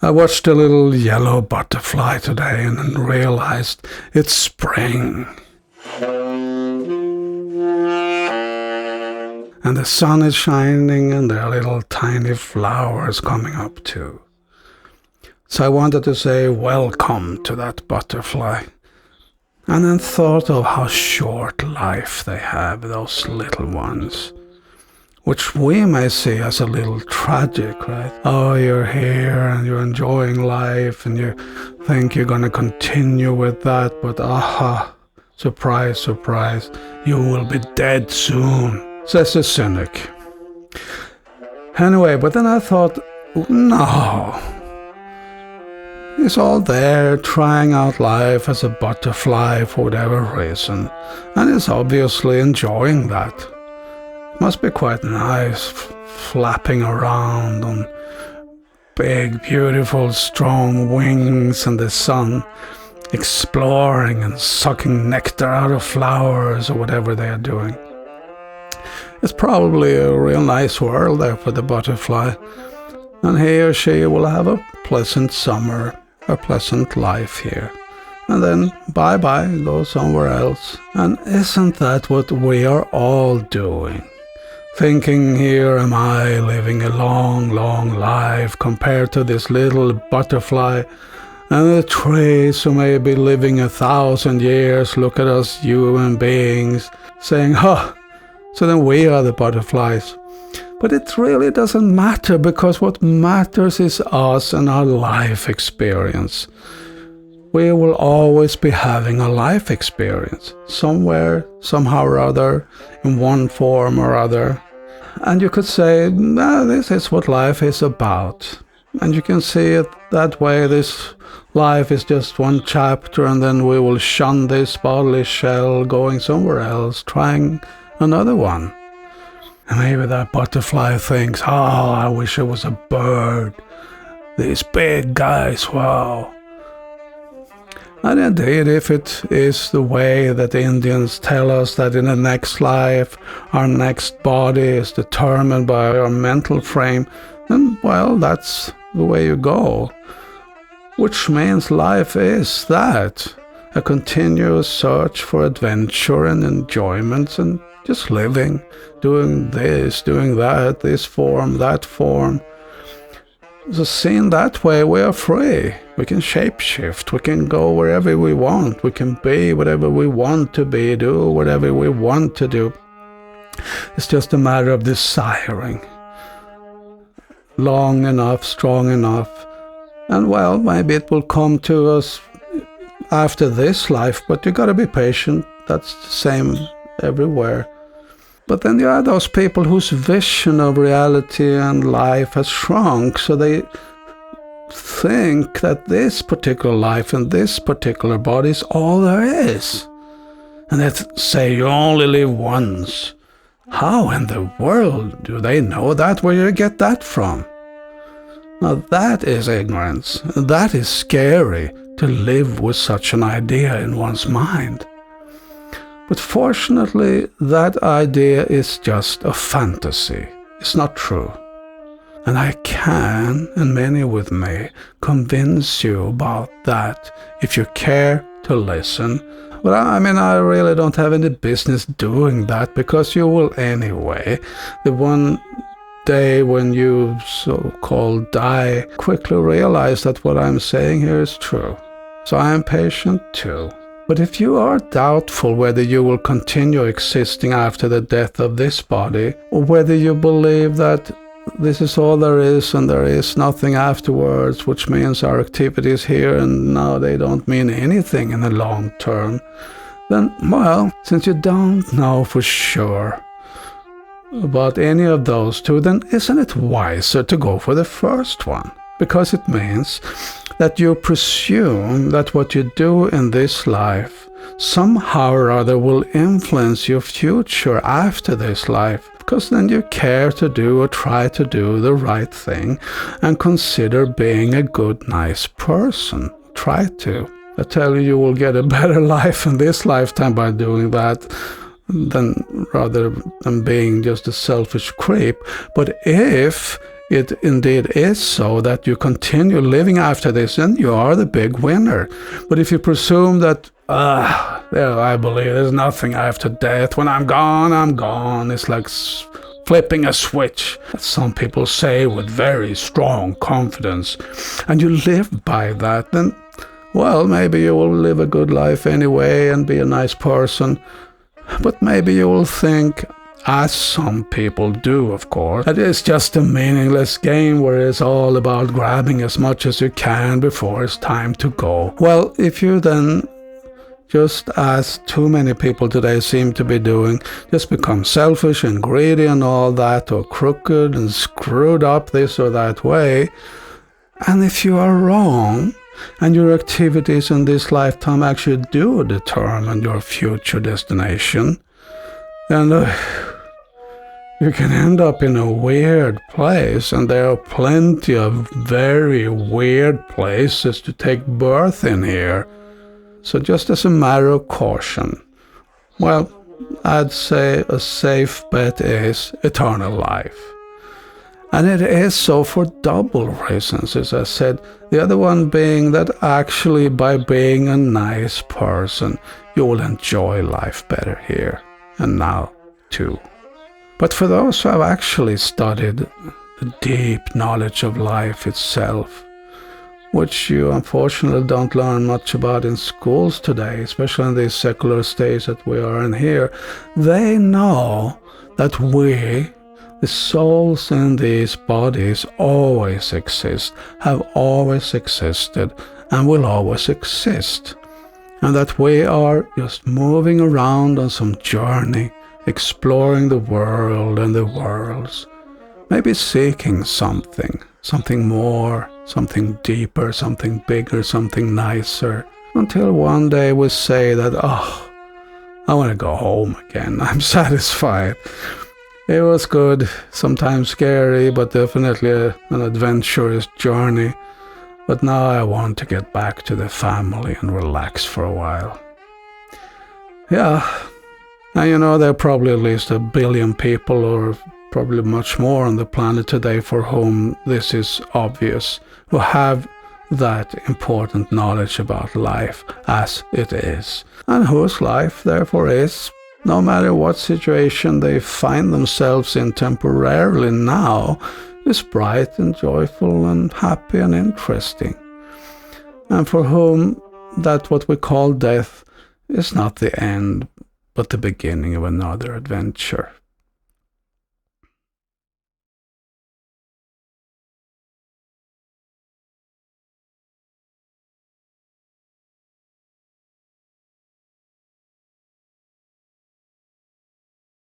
I watched a little yellow butterfly today and realized it's spring. And the sun is shining and there are little tiny flowers coming up too. So I wanted to say welcome to that butterfly. And then thought of how short life they have, those little ones. Which we may see as a little tragic, right? Oh, you're here and you're enjoying life and you think you're going to continue with that, but surprise, surprise, you will be dead soon, says the cynic. Anyway, but then I thought, no. He's all there trying out life as a butterfly for whatever reason, and he's obviously enjoying that. Must be quite nice, flapping around on big, beautiful, strong wings in the sun, exploring and sucking nectar out of flowers or whatever they are doing. It's probably a real nice world there for the butterfly, and he or she will have a pleasant summer, a pleasant life here. And then bye-bye, go somewhere else. And isn't that what we are all doing? Thinking, here am I living a long, long life compared to this little butterfly, and the trees who may be living 1,000 years look at us human beings, saying, so then we are the butterflies. But it really doesn't matter, because what matters is us and our life experience. We will always be having a life experience, somewhere, somehow or other, in one form or other. And you could say, this is what life is about. And you can see it that way. This life is just one chapter, and then we will shun this bodily shell, going somewhere else, trying another one. And maybe that butterfly thinks, I wish I was a bird. These big guys, wow. And indeed, if it is the way that the Indians tell us that in the next life, our next body is determined by our mental frame, then, well, that's the way you go. Which means life is that, a continuous search for adventure and enjoyment and just living, doing this, doing that, this form, that form. So seen that way, we are free. We can shapeshift. We can go wherever we want. We can be whatever we want to be, do whatever we want to do. It's just a matter of desiring. Long enough, strong enough. And well, maybe it will come to us after this life, but you gotta be patient. That's the same everywhere. But then there are those people whose vision of reality and life has shrunk, so they think that this particular life and this particular body is all there is. And they say you only live once. How in the world do they know that? Where do you get that from? Now that is ignorance. That is scary, to live with such an idea in one's mind. But fortunately, that idea is just a fantasy. It's not true. And I can, and many with me, convince you about that if you care to listen. But I really don't have any business doing that, because you will anyway. The one day when you so-called die, quickly realize that what I'm saying here is true. So I am patient too. But if you are doubtful whether you will continue existing after the death of this body, or whether you believe that this is all there is and there is nothing afterwards, which means our activities here and now they don't mean anything in the long term, then, well, since you don't know for sure about any of those two, then isn't it wiser to go for the first one? Because it means that you presume that what you do in this life somehow or other will influence your future after this life, because then you care to do or try to do the right thing and consider being a good, nice person. Try to. I tell you, you will get a better life in this lifetime by doing that, rather than being just a selfish creep. But if it indeed is so that you continue living after this, then you are the big winner. But if you presume that, I believe there's nothing after death, when I'm gone, it's like flipping a switch, as some people say with very strong confidence, and you live by that, then, well, maybe you will live a good life anyway and be a nice person, but maybe you will think, as some people do, of course, that it's just a meaningless game where it's all about grabbing as much as you can before it's time to go. Well, if you then, just as too many people today seem to be doing, just become selfish and greedy and all that, or crooked and screwed up this or that way, and if you are wrong, and your activities in this lifetime actually do determine your future destination, then you can end up in a weird place, and there are plenty of very weird places to take birth in here. So just as a matter of caution, well, I'd say a safe bet is eternal life. And it is so for double reasons, as I said. The other one being that actually by being a nice person, you will enjoy life better here and now too. But for those who have actually studied the deep knowledge of life itself, which you unfortunately don't learn much about in schools today, especially in these secular states that we are in here, they know that we, the souls in these bodies, always exist, have always existed, and will always exist. And that we are just moving around on some journey, exploring the world and the worlds, maybe seeking something more, something deeper, something bigger, something nicer, until one day we say that, I want to go home again, I'm satisfied. It was good, sometimes scary, but definitely an adventurous journey. But now I want to get back to the family and relax for a while. Yeah. And there are probably at least 1 billion people, or probably much more on the planet today, for whom this is obvious, who have that important knowledge about life as it is, and whose life therefore is, no matter what situation they find themselves in temporarily now, is bright and joyful and happy and interesting, and for whom that what we call death is not the end, but the beginning of another adventure.